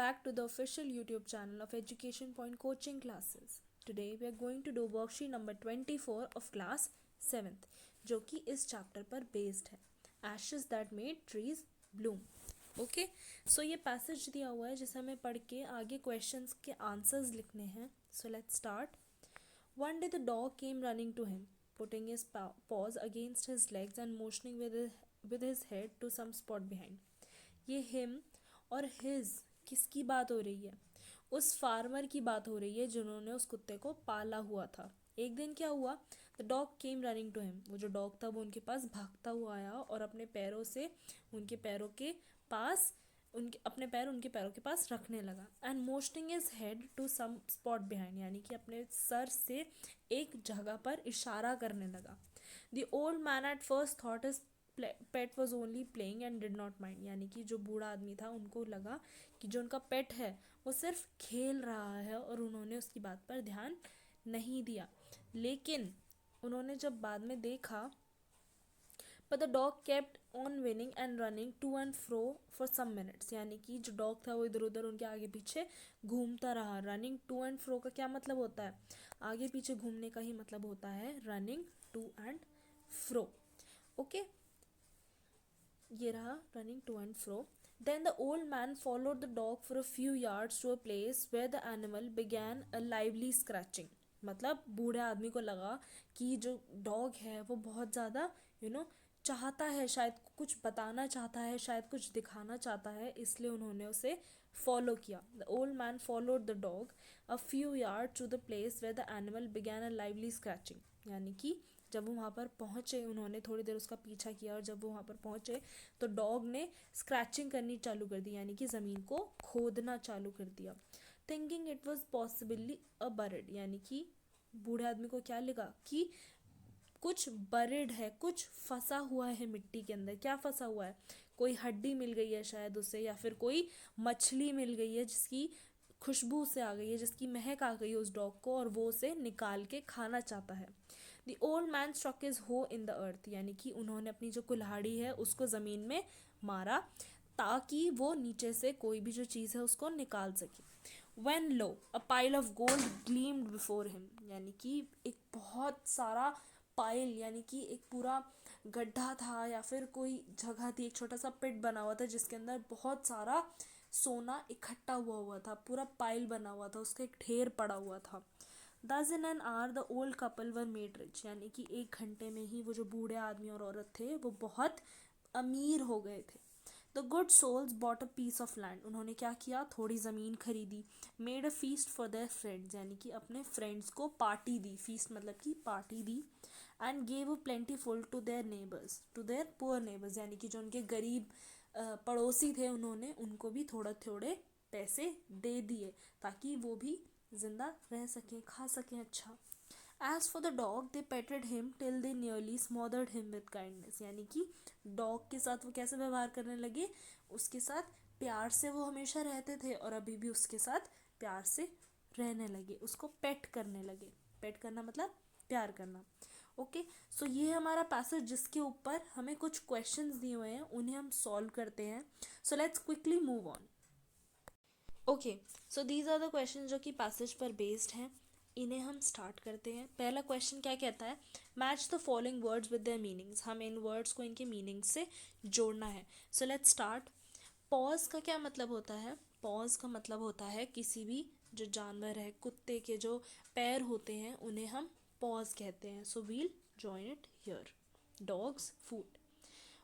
back to the official YouTube channel of Education Point Coaching Classes. Today we are going to do worksheet number 24 of class 7th जो कि इस chapter पर based है Ashes that made trees bloom. Okay so ये passage दिया हुआ है जिसे हमें पढ़ के आगे क्वेश्चंस के आंसर्स लिखने हैं. So let's start. One day the dog came running to him, putting his paws against his legs and motioning with his head to some spot behind. ये him और his किसकी बात हो रही है? उस फार्मर की बात हो रही है जिन्होंने उस कुत्ते को पाला हुआ था. एक दिन क्या हुआ? The dog came running to him. वो जो डॉग था वो उनके पास भागता हुआ आया और अपने पैरों से उनके पैरों के पास अपने पैर उनके पैरों के पास रखने लगा. And motioning his head to some spot behind, यानी कि अपने सर से एक जगह पर इशारा करने लगा. The old man at first thought is pet was only playing and did not mind, यानी कि जो बूढ़ा आदमी था उनको लगा कि जो उनका पेट है वो सिर्फ खेल रहा है और उन्होंने उसकी बात पर ध्यान नहीं दिया. लेकिन उन्होंने जब बाद में देखा, but the dog kept on winning and running to and fro for some minutes, यानी कि जो डॉग था वो इधर उधर उनके आगे पीछे घूमता रहा. रनिंग टू एंड फ्रो का क्या मतलब होता है? आगे पीछे घूमने का ही मतलब होता है running to and fro. Okay, ये रहा running to and fro. Then the old man followed the dog for a few yards to a place where the animal began a lively scratching. मतलब बूढ़े आदमी को लगा कि जो डॉग है वो बहुत ज़्यादा चाहता है, शायद कुछ बताना चाहता है, शायद कुछ दिखाना चाहता है, इसलिए उन्होंने उसे फॉलो किया. The old man followed the dog a few yards to the place where the animal began a lively scratching, यानी कि जब वो वहाँ पर पहुँचे उन्होंने थोड़ी देर उसका पीछा किया और जब वो वहाँ पर पहुँचे तो डॉग ने स्क्रैचिंग करनी चालू कर दी, यानी कि ज़मीन को खोदना चालू कर दिया. Thinking it was possibly a bird, यानी कि बूढ़े आदमी को क्या लगा कि कुछ बर्ड है, कुछ फंसा हुआ है मिट्टी के अंदर. क्या फंसा हुआ है? कोई हड्डी मिल गई है शायद उसे, या फिर कोई मछली मिल गई है जिसकी खुशबू से आ गई है, जिसकी महक आ गई है उस डॉग को और वो उसे निकाल के खाना चाहता है. The old man struck his hoe in the earth, यानी कि उन्होंने अपनी जो कुल्हाड़ी है उसको ज़मीन में मारा ताकि वो नीचे से कोई भी जो चीज़ है उसको निकाल सके. When lo, a pile of gold gleamed before him, यानी कि एक बहुत सारा पाइल, यानी कि एक पूरा गड्ढा था या फिर कोई जगह थी, एक छोटा सा पिट बना हुआ था जिसके अंदर बहुत सारा सोना इकट्ठा हुआ था, पूरा पाइल बना हुआ था, उसका एक ढेर पड़ा हुआ था. Thus in an hour the old couple were made rich, यानी कि एक घंटे में ही वो जो बूढ़े आदमी और औरत थे वो बहुत अमीर हो गए थे. The good souls bought a piece of land, उन्होंने क्या किया? थोड़ी ज़मीन खरीदी. Made a feast for their friends, यानी कि अपने फ्रेंड्स को पार्टी दी. feast मतलब कि party the. And gave a plentiful to their neighbors, to their poor neighbors, यानी कि जो उनके गरीब पड़ोसी थे उन्होंने उनको भी थोड़े थोड़े पैसे दे दिए ताकि वो भी जिंदा रह सकें, खा सकें अच्छा. As for the dog, they petted him till they nearly smothered him with kindness, यानी कि डॉग के साथ वो कैसे व्यवहार करने लगे? उसके साथ प्यार से वो हमेशा रहते थे और अभी भी उसके साथ प्यार से रहने लगे, उसको पेट करने लगे. पेट करना मतलब प्यार करना. ओके, सो ये है हमारा पैसेज जिसके ऊपर हमें कुछ क्वेश्चंस दिए हुए हैं, उन्हें हम सॉल्व करते हैं. So let's quickly move on. Okay, so these are the question जो कि पैसेज पर बेस्ड हैं. इन्हें हम स्टार्ट करते हैं. पहला क्वेश्चन क्या कहता है? Match the following words with their meanings. हमें इन वर्ड्स को इनके मीनिंग से जोड़ना है. So let's start. पॉज का क्या मतलब होता है? पॉज का मतलब होता है किसी भी जो जानवर है, कुत्ते के जो पैर होते हैं उन्हें हम पॉज कहते हैं. So we'll join it here. Dog's foot.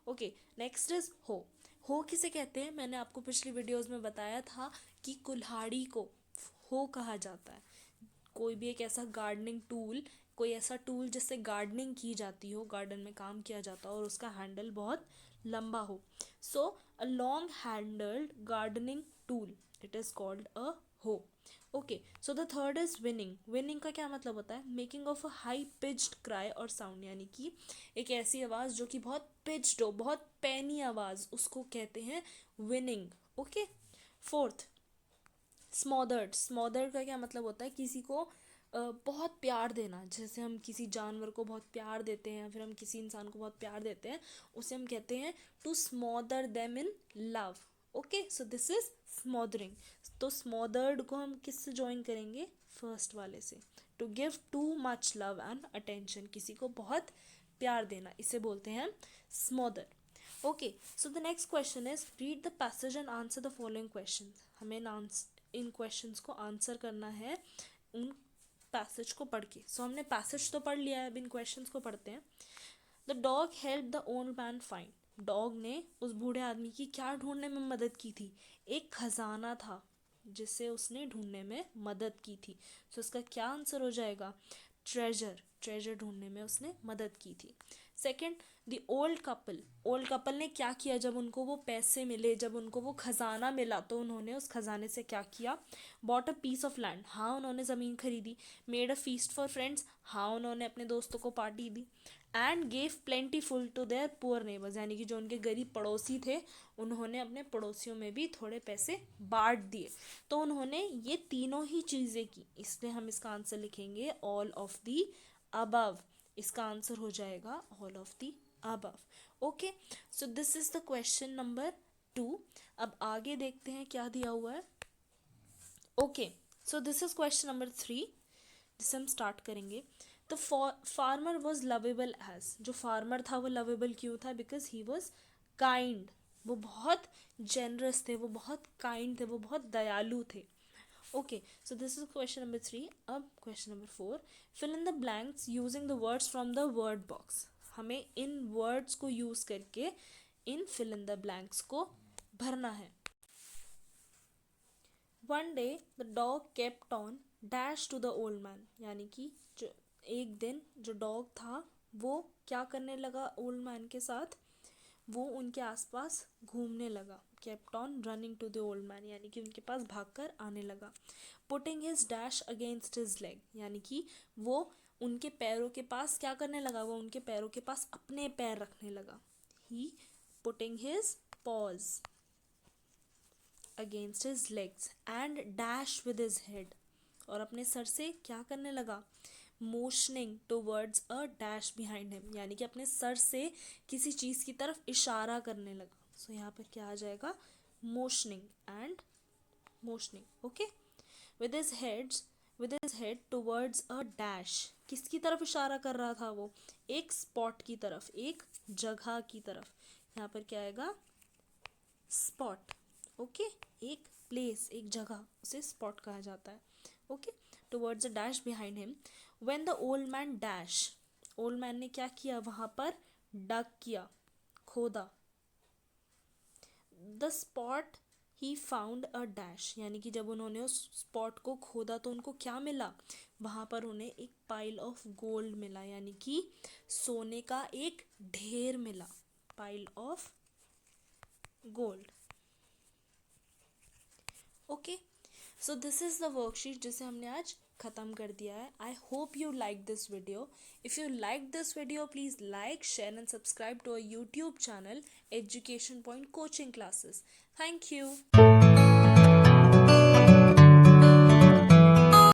Okay, next is hoe. Hoe किसे कहते हैं? मैंने आपको पिछली वीडियोस में बताया था कि कुल्हाड़ी को हो कहा जाता है. कोई भी एक ऐसा गार्डनिंग टूल, कोई ऐसा टूल जिससे गार्डनिंग की जाती हो, गार्डन में काम किया जाता हो और उसका हैंडल बहुत लंबा हो. So a long handled gardening tool, it is called a hoe. Okay, so the third is whining. Whining का क्या मतलब होता है? Making of a high pitched cry और साउंड, यानी कि एक ऐसी आवाज़ जो कि बहुत पिच्ड हो, बहुत पैनी आवाज़, उसको कहते हैं whining. Okay, fourth smothered. Smothered का क्या मतलब होता है? किसी को बहुत प्यार देना. जैसे हम किसी जानवर को बहुत प्यार देते हैं, फिर हम किसी इंसान को बहुत प्यार देते हैं, उसे हम कहते हैं to smother them in love. Okay, so this is smothering. तो स्मॉदर्ड को हम किससे ज्वाइन करेंगे? फर्स्ट वाले से। To give too much love and attention, किसी को बहुत प्यार देना, इसे बोलते हैं smother. Okay, so the next question is read the passage and answer the following question. हमें इन क्वेश्चंस को आंसर करना है उन पैसेज को पढ़ के। सो हमने पैसेज तो पढ़ लिया है, अब इन क्वेश्चंस को पढ़ते हैं। The dog help the old man find. Dog ने उस बूढ़े आदमी की क्या ढूंढने में मदद की थी? एक खजाना था जिसे उसने ढूंढने में मदद की थी। सो इसका क्या आंसर हो जाएगा? ट्रेजर। ट्रेजर ढूंढने में उसने मदद की थी। Second, the old couple. Old couple ने क्या किया जब उनको वो पैसे मिले, जब उनको वो खजाना मिला, तो उन्होंने उस खजाने से क्या किया? Bought a piece of land. हाँ, उन्होंने ज़मीन खरीदी। Made a feast for friends. हाँ, उन्होंने अपने दोस्तों को पार्टी दी। And gave plentiful to their poor neighbours, यानी कि जो उनके गरीब पड़ोसी थे उन्होंने अपने पड़ोसियों में भी थोड़े पैसे बांट दिए। तो उन्होंने ये तीनों ही चीज़ें की, इसलिए हम इसका आंसर लिखेंगे ऑल ऑफ दी अबव। इसका आंसर हो जाएगा all of the above. Okay, so this is the question number 2। अब आगे देखते हैं क्या दिया हुआ है। Okay, so this is question number 3, जिसे हम स्टार्ट करेंगे। The farmer was lovable as. जो फार्मर था वो लवेबल क्यों था? Because he was kind. वो बहुत जेनरस थे, वो बहुत काइंड थे, वो बहुत दयालु थे। Okay, so this is question number 3। अब question number 4, fill in the blanks using the words from the word box. हमें इन वर्ड्स को यूज करके इन फिल इन द ब्लैंक्स को भरना है। One day the dog kept on dash to the old man, यानी कि जो एक दिन जो डॉग था वो क्या करने लगा ओल्ड मैन के साथ? वो उनके आसपास घूमने लगा। Kept on running to the old man, यानी कि उनके पास भागकर आने लगा। Putting his dash against his leg, यानी कि वो उनके पैरों के पास क्या करने लगा? वो उनके पैरों के पास अपने पैर रखने लगा। He putting his paws against his legs and dash with his head, और अपने सर से क्या करने लगा? Motioning towards a dash behind him, यानी कि अपने सर से किसी चीज़ की तरफ इशारा करने लगा। सो यहाँ पर क्या आ जाएगा? Motioning and motioning. Okay, with his head towards a dash, किसकी तरफ इशारा कर रहा था वो? एक स्पॉट की तरफ, एक जगह की तरफ। यहाँ पर क्या आएगा? स्पॉट। ओके, एक प्लेस, एक जगह, उसे स्पॉट कहा जाता है। Okay, towards a dash behind him. When the old man dash, old man ने क्या किया? वहां पर डग किया, खोदा। The spot he found a dash, यानी कि जब उन्होंने उस स्पॉट को खोदा तो उनको क्या मिला? वहां पर उन्हें एक पाइल ऑफ गोल्ड मिला, यानी कि सोने का एक ढेर मिला। Pile of gold. Okay, so this is the worksheet जिसे हमने आज ख़त्म कर दिया है। I hope you like this video. If you like this video please like, share and subscribe to our YouTube channel Education Point Coaching Classes. Thank you.